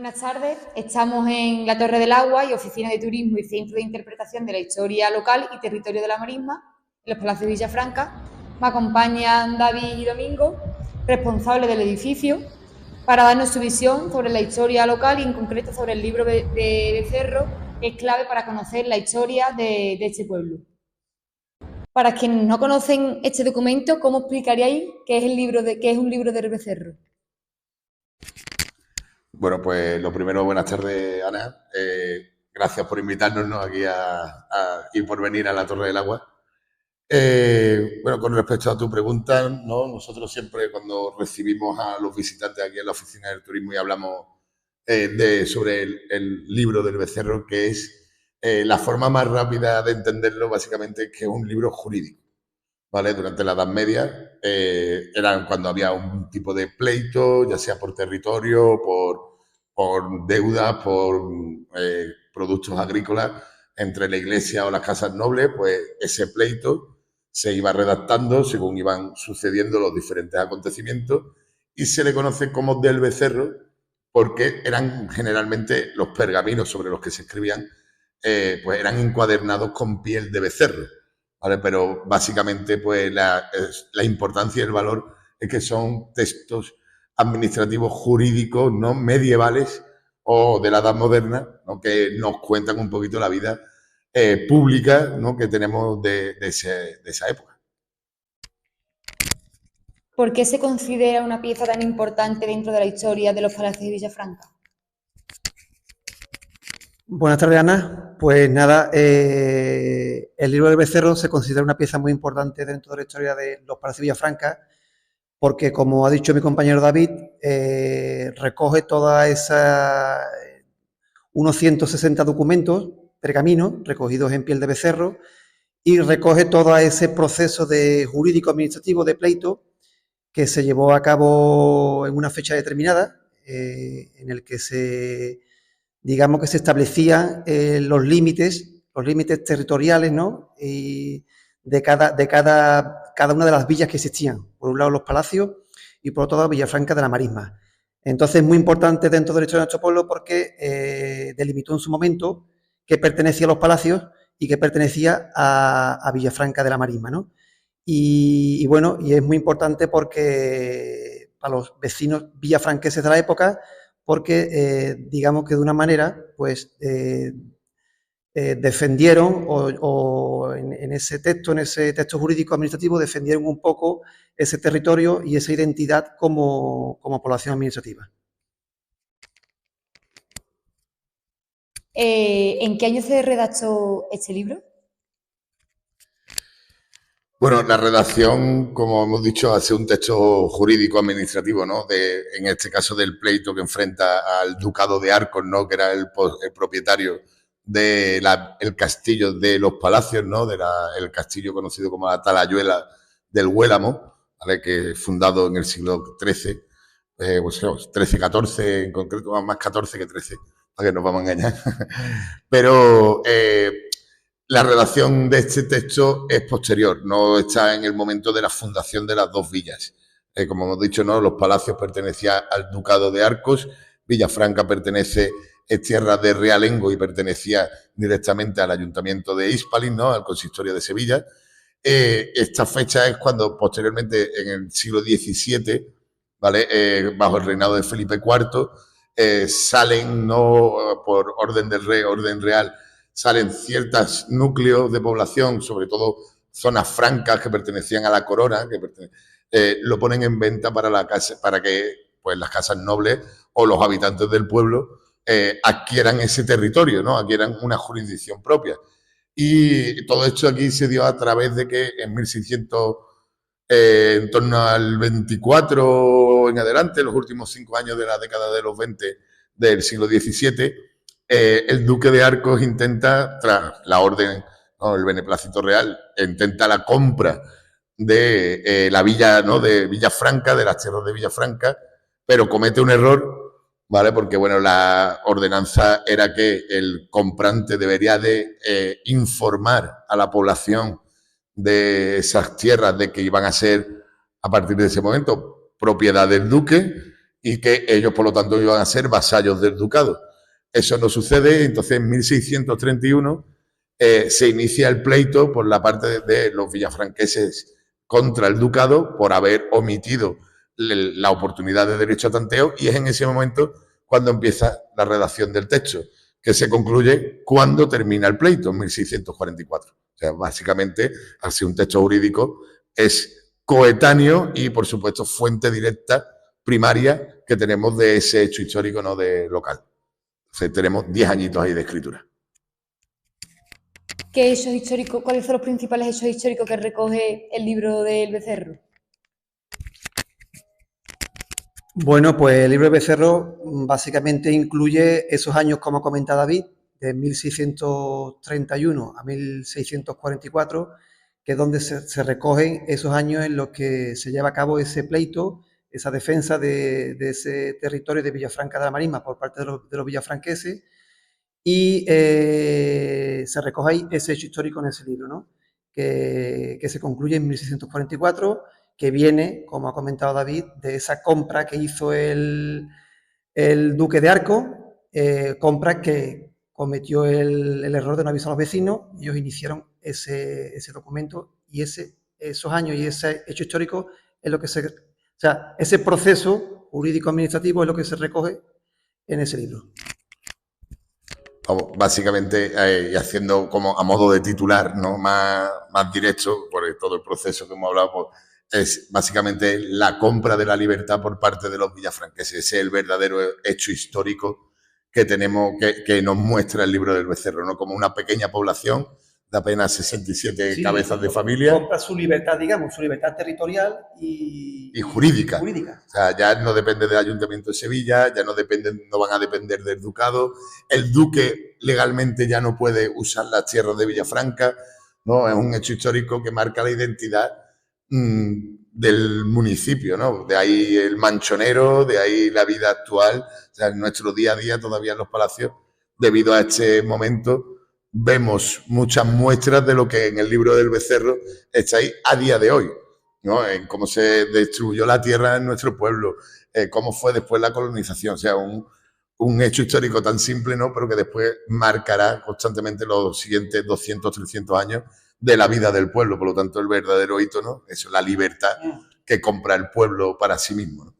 Buenas tardes, estamos en la Torre del Agua y Oficina de Turismo y Centro de Interpretación de la Historia Local y Territorio de la Marisma, en los Palacios de Villafranca. Me acompañan David y Domingo, responsables del edificio, para darnos su visión sobre la historia local y en concreto sobre el libro de Becerro, que es clave para conocer la historia de este pueblo. Para quienes no conocen este documento, ¿cómo explicaríais qué es un libro de Becerro? Bueno, pues lo primero, buenas tardes, Ana. Gracias por invitarnos, ¿no?, aquí y por venir a la Torre del Agua. Bueno, con respecto a tu pregunta, ¿no?, nosotros siempre cuando recibimos a los visitantes aquí en la Oficina del Turismo y hablamos sobre el libro del Becerro, que es la forma más rápida de entenderlo, básicamente, es que es un libro jurídico, ¿vale? Durante la Edad Media eran cuando había un tipo de pleito, ya sea por territorio, por deudas, por productos agrícolas entre la iglesia o las casas nobles, pues ese pleito se iba redactando según iban sucediendo los diferentes acontecimientos y se le conoce como del Becerro porque eran generalmente los pergaminos sobre los que se escribían, pues eran encuadernados con piel de becerro, ¿vale? Pero básicamente pues la importancia y el valor es que son textos administrativos jurídicos, ¿no?, medievales o de la Edad Moderna, ¿no?, que nos cuentan un poquito la vida pública, ¿no?, que tenemos de esa época. ¿Por qué se considera una pieza tan importante dentro de la historia de los Palacios de Villafranca? Buenas tardes, Ana. Pues nada, el libro del Becerro se considera una pieza muy importante dentro de la historia de los Palacios de Villafranca, porque, como ha dicho mi compañero David, recoge unos 160 documentos, pergaminos, recogidos en piel de becerro, y recoge todo ese proceso jurídico-administrativo de pleito que se llevó a cabo en una fecha determinada, en el que se establecían los límites territoriales, ¿no?, y de cada una de las villas que existían. Por un lado los palacios y por otro lado Villafranca de la Marisma. Entonces es muy importante dentro de la historia de nuestro pueblo porque delimitó en su momento qué pertenecía a los palacios y qué pertenecía a Villafranca de la Marisma, ¿no? Y bueno, y es muy importante porque para los vecinos villafranqueses de la época, porque digamos que de una manera pues defendieron o en ese texto jurídico administrativo defendieron un poco ese territorio y esa identidad como población administrativa. ¿En qué año se redactó este libro? Bueno, la redacción, como hemos dicho, hace un texto jurídico-administrativo, ¿no?, en este caso del pleito que enfrenta al Ducado de Arcos, ¿no?, que era el propietario del castillo de los Palacios, ¿no?, el castillo conocido como la Talayuela del Huélamo, ¿vale?, que fundado en el siglo XIII, pues XIII-XIV en concreto, más XIV que XIII, para que nos vamos a engañar. Pero la redacción de este texto es posterior, no está en el momento de la fundación de las dos villas. Como hemos dicho, ¿no?, los palacios pertenecían al Ducado de Arcos, Villafranca es tierra de realengo y pertenecía directamente al Ayuntamiento de Hispalín, ¿no?, al Consistorio de Sevilla. Esta fecha es cuando posteriormente, en el siglo XVII, ¿vale?, bajo el reinado de Felipe IV, salen, ¿no?, por orden del rey, orden real, salen ciertos núcleos de población, sobre todo zonas francas que pertenecían a la corona, lo ponen en venta para que pues las casas nobles o los habitantes del pueblo adquieran ese territorio, ¿no?, adquieran una jurisdicción propia. Y todo esto aquí se dio a través de que en 1600, en torno al 24 en adelante, los últimos 5 años de la década de los 20 del siglo XVII, el duque de Arcos intenta, tras la orden, ¿no?, el beneplácito real, intenta la compra de la villa, ¿no?, de Villafranca, de las tierras de Villafranca, pero comete un error, ¿vale?, porque bueno, la ordenanza era que el comprante debería de informar a la población de esas tierras de que iban a ser, a partir de ese momento, propiedad del duque, y que ellos, por lo tanto, iban a ser vasallos del ducado. Eso no sucede, entonces en 1631 se inicia el pleito por la parte de los villafranqueses contra el ducado por haber omitido la oportunidad de derecho a tanteo, y es en ese momento cuando empieza la redacción del texto, que se concluye cuando termina el pleito, en 1644. O sea, básicamente, así un texto jurídico es coetáneo y, por supuesto, fuente directa, primaria, que tenemos de ese hecho histórico, no de local. Entonces, tenemos 10 añitos ahí de escritura. ¿Qué hechos históricos, cuáles son los principales hechos históricos que recoge el libro del Becerro? Bueno, pues el libro de Becerro básicamente incluye esos años, como comenta David, de 1631 a 1644, que es donde se recogen esos años en los que se lleva a cabo ese pleito, esa defensa de ese territorio de Villafranca de la Marisma por parte de los villafranqueses, y se recoge ahí ese hecho histórico en ese libro, ¿no? Que se concluye en 1644, que viene, como ha comentado David, de esa compra que hizo el duque de Arco, compra que cometió el error de no avisar a los vecinos. Ellos iniciaron ese documento, y esos años y ese hecho histórico es lo que o sea, ese proceso jurídico-administrativo es lo que se recoge en ese libro. Básicamente, y haciendo como a modo de titular, ¿no? Más directo, por todo el proceso que hemos hablado, pues, es básicamente la compra de la libertad por parte de los villafranqueses. Ese es el verdadero hecho histórico que tenemos, que nos muestra el libro del Becerro, ¿no? Como una pequeña población de apenas 67 cabezas de familia. Compra su libertad, digamos, su libertad territorial y jurídica. O sea, ya no depende del Ayuntamiento de Sevilla, ya no van a depender del ducado. El duque legalmente ya no puede usar las tierras de Villafranca, ¿no? Es un hecho histórico que marca la identidad del municipio, ¿no? De ahí el manchonero, de ahí la vida actual. O sea, en nuestro día a día todavía en los palacios, debido a este momento, vemos muchas muestras de lo que en el libro del Becerro está ahí a día de hoy, ¿no? En cómo se destruyó la tierra en nuestro pueblo, cómo fue después la colonización. O sea, un hecho histórico tan simple, ¿no? Pero que después marcará constantemente los siguientes 200, 300 años de la vida del pueblo. Por lo tanto, el verdadero hito, ¿no? Eso es la libertad que compra el pueblo para sí mismo, ¿no?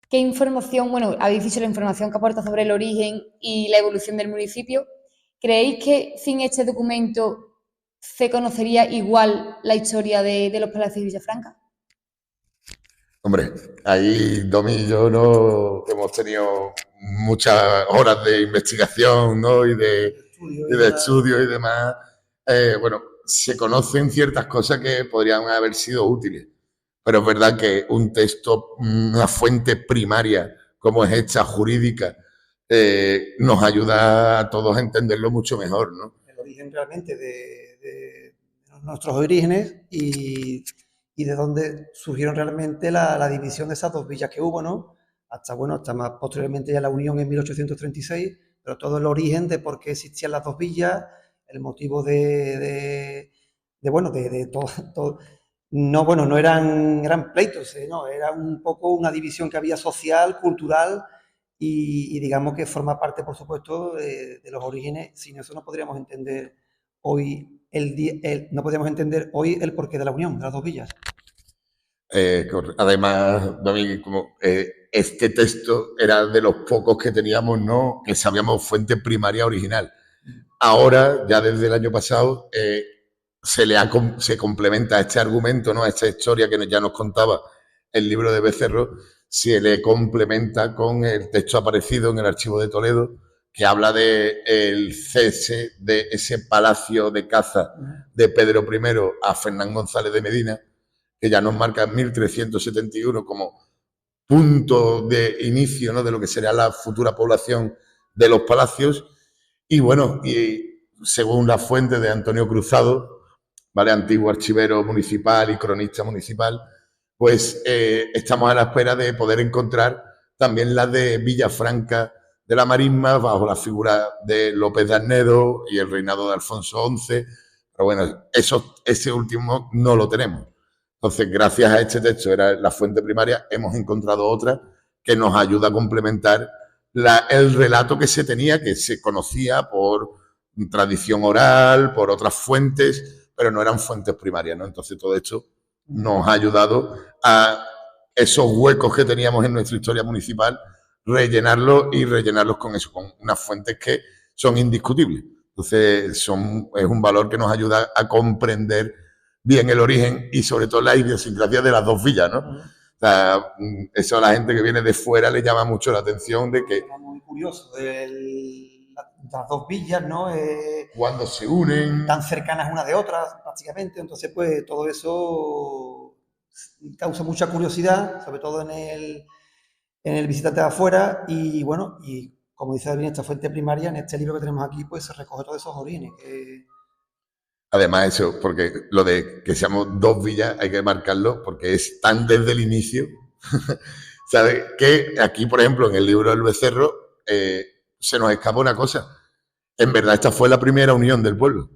¿Qué información, bueno, habéis dicho la información que aporta sobre el origen y la evolución del municipio? ¿Creéis que sin este documento se conocería igual la historia de los palacios de Villafranca? Hombre, ahí Domi y yo no hemos tenido muchas horas de investigación, ¿no? y de estudio y demás. Bueno, se conocen ciertas cosas que podrían haber sido útiles, pero es verdad que un texto, una fuente primaria como es esta, jurídica, nos ayuda a todos a entenderlo mucho mejor, ¿no? El origen realmente de nuestros orígenes y de dónde surgieron realmente la división de esas dos villas que hubo, ¿no? Hasta más posteriormente ya la unión en 1836, pero todo el origen de por qué existían las dos villas, el motivo de todo. No, bueno, no eran pleitos, no, era un poco una división que había social, cultural, y digamos que forma parte, por supuesto, de los orígenes. Sin eso no podríamos entender hoy no podríamos entender hoy el porqué de la unión de las dos villas. Además, David, como este texto era de los pocos que teníamos, ¿no? Que sabíamos fuente primaria original. Ahora, ya desde el año pasado, se complementa este argumento, ¿no? A esta historia que ya nos contaba el libro de Becerro, se le complementa con el texto aparecido en el Archivo de Toledo, que habla del cese de ese palacio de caza de Pedro I a Fernán González de Medina, que ya nos marca 1371 como punto de inicio, ¿no? De lo que será la futura población de los palacios. Y bueno, y según la fuente de Antonio Cruzado, ¿vale? Antiguo archivero municipal y cronista municipal, pues estamos a la espera de poder encontrar también la de Villafranca de la Marisma, bajo la figura de López de Arnedo y el reinado de Alfonso XI. Pero bueno, ese último no lo tenemos. Entonces, gracias a este texto, era la fuente primaria, hemos encontrado otra que nos ayuda a complementar el relato que se tenía, que se conocía por tradición oral, por otras fuentes, pero no eran fuentes primarias, ¿no? Entonces, todo esto nos ha ayudado a esos huecos que teníamos en nuestra historia municipal, rellenarlos y rellenarlos con eso, con unas fuentes que son indiscutibles. Entonces, es un valor que nos ayuda a comprender bien el origen y sobre todo la idiosincrasia de las dos villas, ¿no? O sea, eso a la gente que viene de fuera le llama mucho la atención de que... Era muy curioso, las dos villas, ¿no? Cuando se unen... Tan cercanas una de otra, prácticamente. Entonces, pues, todo eso causa mucha curiosidad, sobre todo en el visitante de afuera. Y, bueno, y como dice David, esta fuente primaria, en este libro que tenemos aquí, pues, se recoge todos esos orígenes. Además, eso, porque lo de que seamos dos villas hay que marcarlo porque es tan desde el inicio, ¿sabes? Que aquí, por ejemplo, en el libro del Becerro, se nos escapa una cosa. En verdad, esta fue la primera unión del pueblo,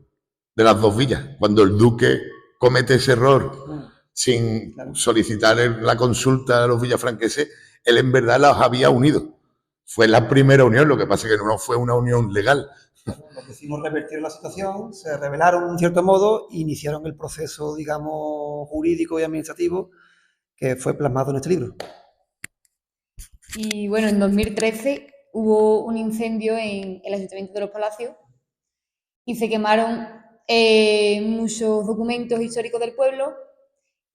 de las dos villas. Cuando el duque comete ese error sin solicitar la consulta a los villafranqueses, él en verdad los había unido. Fue la primera unión, lo que pasa es que no fue una unión legal. Los vecinos revertieron la situación, se rebelaron en cierto modo e iniciaron el proceso, digamos, jurídico y administrativo que fue plasmado en este libro. Y bueno, en 2013 hubo un incendio en el Ayuntamiento de Los Palacios y se quemaron muchos documentos históricos del pueblo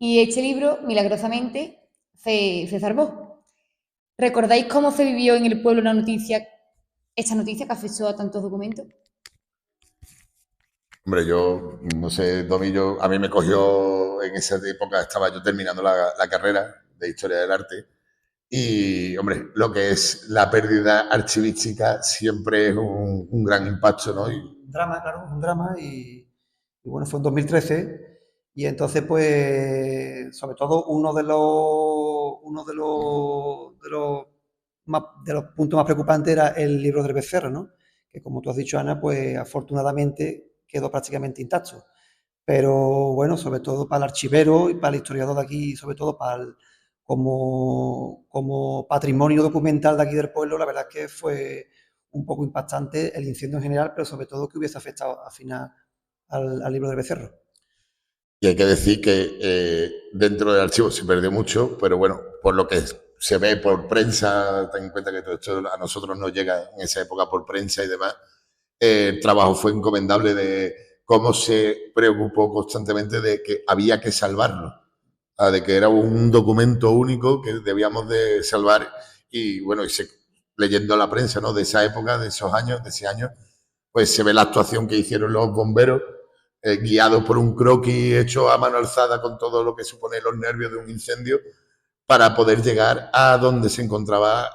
y este libro, milagrosamente, se salvó. ¿Recordáis cómo se vivió en el pueblo esta noticia que afectó a tantos documentos? Hombre, yo no sé, Domillo, a mí me cogió en esa época, estaba yo terminando la carrera de Historia del Arte y, hombre, lo que es la pérdida archivística siempre es un gran impacto, ¿no? Un drama, claro, un drama y bueno, fue en 2013 y entonces, pues, sobre todo uno de los puntos más preocupantes era el libro del Becerro, ¿no? Que como tú has dicho, Ana, pues afortunadamente quedó prácticamente intacto. Pero bueno, sobre todo para el archivero y para el historiador de aquí, sobre todo como patrimonio documental de aquí del pueblo, la verdad es que fue un poco impactante el incendio en general, pero sobre todo que hubiese afectado al final al libro del Becerro. Y hay que decir que dentro del archivo se perdió mucho, pero bueno, por lo que se ve por prensa, ten en cuenta que todo esto a nosotros nos llega en esa época por prensa y demás, el trabajo fue encomendable de cómo se preocupó constantemente de que había que salvarlo, de que era un documento único que debíamos de salvar y bueno, leyendo la prensa, ¿no? De esa época, de esos años, de ese año, pues se ve la actuación que hicieron los bomberos, guiados por un croquis hecho a mano alzada con todo lo que supone los nervios de un incendio, para poder llegar a donde se encontraba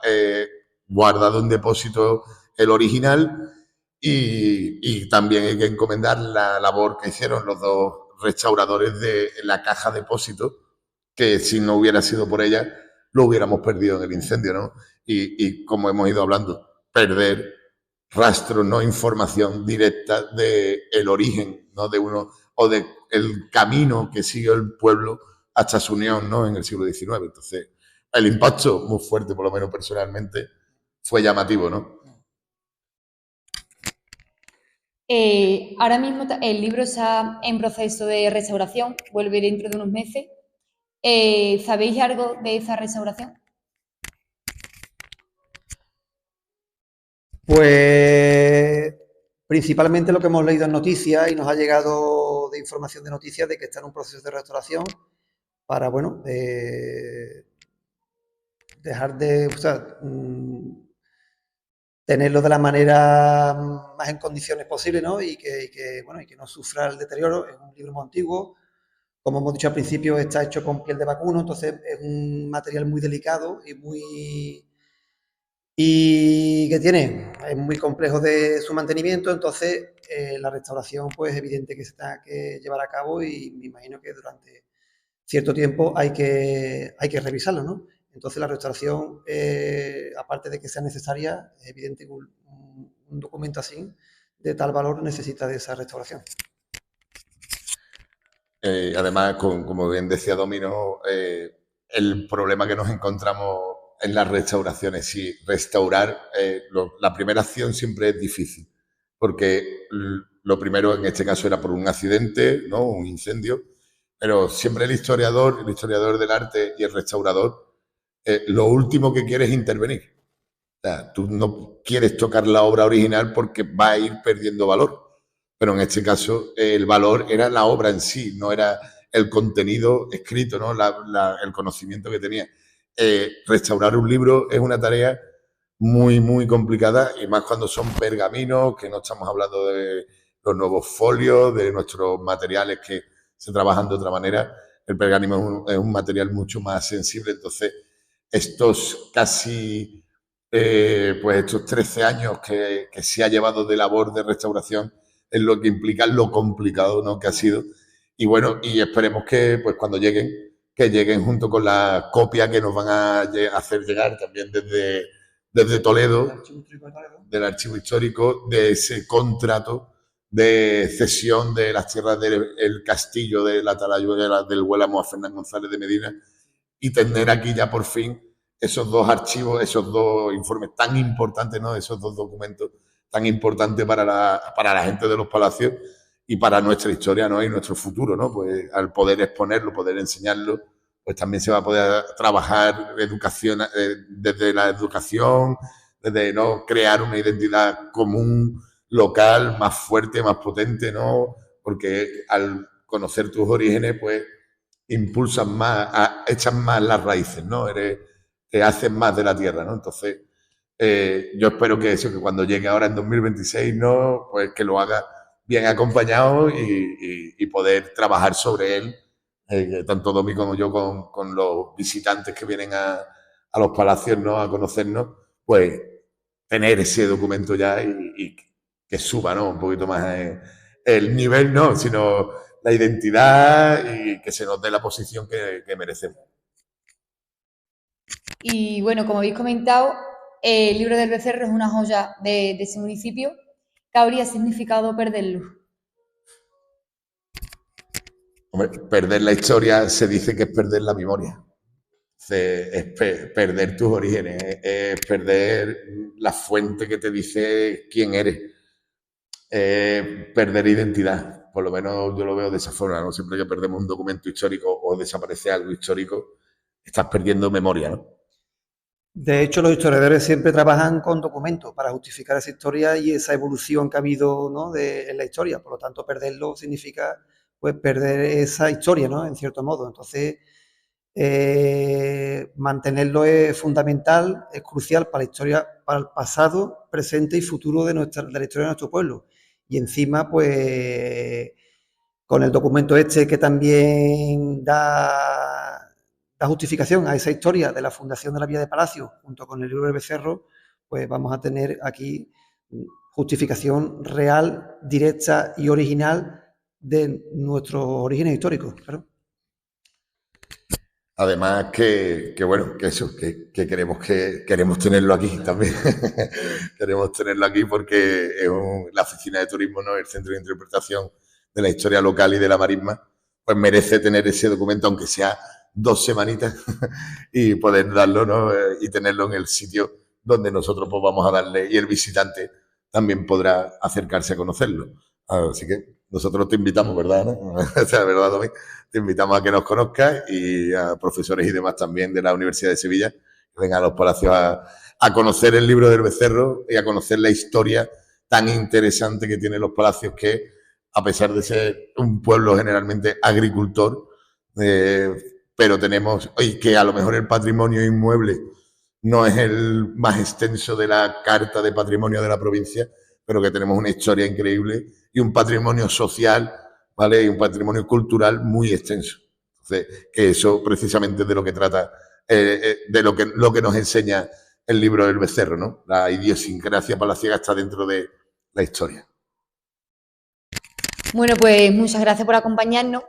guardado en depósito el original y también hay que encomendar la labor que hicieron los dos restauradores de la caja depósito, que si no hubiera sido por ella lo hubiéramos perdido en el incendio, ¿no? Y como hemos ido hablando, perder rastro, no información directa del origen, ¿no? De uno o de el camino que siguió el pueblo hasta su unión, ¿no? En el siglo XIX. Entonces, el impacto muy fuerte, por lo menos personalmente, fue llamativo, ¿no? Ahora mismo el libro está en proceso de restauración, vuelve dentro de unos meses. ¿Sabéis algo de esa restauración? Pues principalmente lo que hemos leído en noticias y nos ha llegado de información de noticias de que está en un proceso de restauración para, bueno, dejar de, o sea, tenerlo de la manera más en condiciones posible, ¿no? Y que no sufra el deterioro. Es un libro muy antiguo. Como hemos dicho al principio, está hecho con piel de vacuno, entonces es un material muy delicado y que es muy complejo de su mantenimiento, entonces la restauración pues es evidente que se tiene que llevar a cabo y me imagino que durante cierto tiempo hay que revisarlo, ¿no? Entonces la restauración, aparte de que sea necesaria, es evidente que un documento así, de tal valor, necesita de esa restauración. Además, como bien decía Domino, el problema que nos encontramos en las restauraciones, sí, restaurar, la primera acción siempre es difícil, porque lo primero en este caso era por un accidente, ¿no? Un incendio, pero siempre el historiador del arte y el restaurador, lo último que quiere es intervenir. O sea, tú no quieres tocar la obra original porque va a ir perdiendo valor. Pero en este caso el valor era la obra en sí, no era el contenido escrito, ¿no? El conocimiento que tenía. Restaurar un libro es una tarea muy, muy complicada y más cuando son pergaminos, que no estamos hablando de los nuevos folios, de nuestros materiales que se trabajan de otra manera. El pergamino es un material mucho más sensible, entonces estos casi, pues estos 13 años que se ha llevado de labor de restauración es lo que implica lo complicado, ¿no? Que ha sido. Y bueno, y esperemos que pues cuando lleguen, que lleguen junto con la copia que nos van a hacer llegar también desde Toledo, del Archivo Histórico, de ese contrato de cesión de las tierras del castillo de la Talayuela del Huélamo a Fernán González de Medina, y tener aquí ya por fin esos dos archivos, esos dos informes tan importantes, ¿no? Esos dos documentos tan importantes para la gente de los palacios y para nuestra historia, ¿no? Y nuestro futuro, ¿no? Pues al poder exponerlo, poder enseñarlo, pues también se va a poder trabajar educación, desde la educación, desde, ¿no? Crear una identidad común, local, más fuerte, más potente, ¿no? Porque al conocer tus orígenes, pues impulsan más, echan más las raíces, ¿no? Te haces más de la tierra, ¿no? Entonces, yo espero que eso, que cuando llegue ahora en 2026, ¿no? Pues que lo haga bien acompañado y poder trabajar sobre él, tanto Domi como yo, con los visitantes que vienen a los palacios, ¿no? A conocernos, pues tener ese documento ya y que suba, ¿no? Un poquito más el nivel, no, sino la identidad y que se nos dé la posición que merecemos. Y bueno, como habéis comentado, el libro del Becerro es una joya de ese municipio. ¿Qué habría significado perderlo? Hombre, perder la historia se dice que es perder la memoria. Es perder tus orígenes, es perder la fuente que te dice quién eres, perder identidad. Por lo menos yo lo veo de esa forma, ¿no? Siempre que perdemos un documento histórico o desaparece algo histórico, estás perdiendo memoria, ¿no? De hecho, los historiadores siempre trabajan con documentos para justificar esa historia y esa evolución que ha habido, ¿no? En la historia. Por lo tanto, perderlo significa pues perder esa historia, ¿no? En cierto modo. Entonces, mantenerlo es fundamental, es crucial para la historia, para el pasado, presente y futuro de la historia de nuestro pueblo. Y encima, pues, con el documento este que también da justificación a esa historia de la fundación de la Villa de Palacio, junto con el libro del Becerro, pues vamos a tener aquí justificación real, directa y original de nuestros orígenes históricos, claro. Además bueno, que eso, que queremos tenerlo aquí también. Queremos tenerlo aquí porque es la oficina de turismo, ¿no? El centro de interpretación de la historia local y de la marisma, pues merece tener ese documento, aunque sea 2 semanitas, y poder darlo, ¿no? Y tenerlo en el sitio donde nosotros pues vamos a darle, y el visitante también podrá acercarse a conocerlo. Así que nosotros te invitamos, ¿verdad? ¿No? O sea, ¿verdad, Domi? Te invitamos a que nos conozcas y a profesores y demás también de la Universidad de Sevilla que vengan a los palacios a conocer el libro del Becerro y a conocer la historia tan interesante que tienen los palacios, que a pesar de ser un pueblo generalmente agricultor, pero tenemos, y que a lo mejor el patrimonio inmueble no es el más extenso de la carta de patrimonio de la provincia, pero que tenemos una historia increíble y un patrimonio social, ¿vale? Y un patrimonio cultural muy extenso. Entonces, que eso precisamente es de lo que trata, de lo que nos enseña el libro del Becerro, ¿no? La idiosincrasia palaciega está dentro de la historia. Bueno, pues muchas gracias por acompañarnos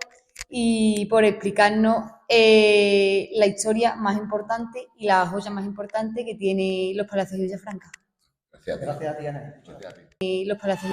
y por explicarnos la historia más importante y la joya más importante que tiene los palacios de Villafranca. Gracias a ti. Gracias a ti, Ana. Gracias a ti. Los palacios.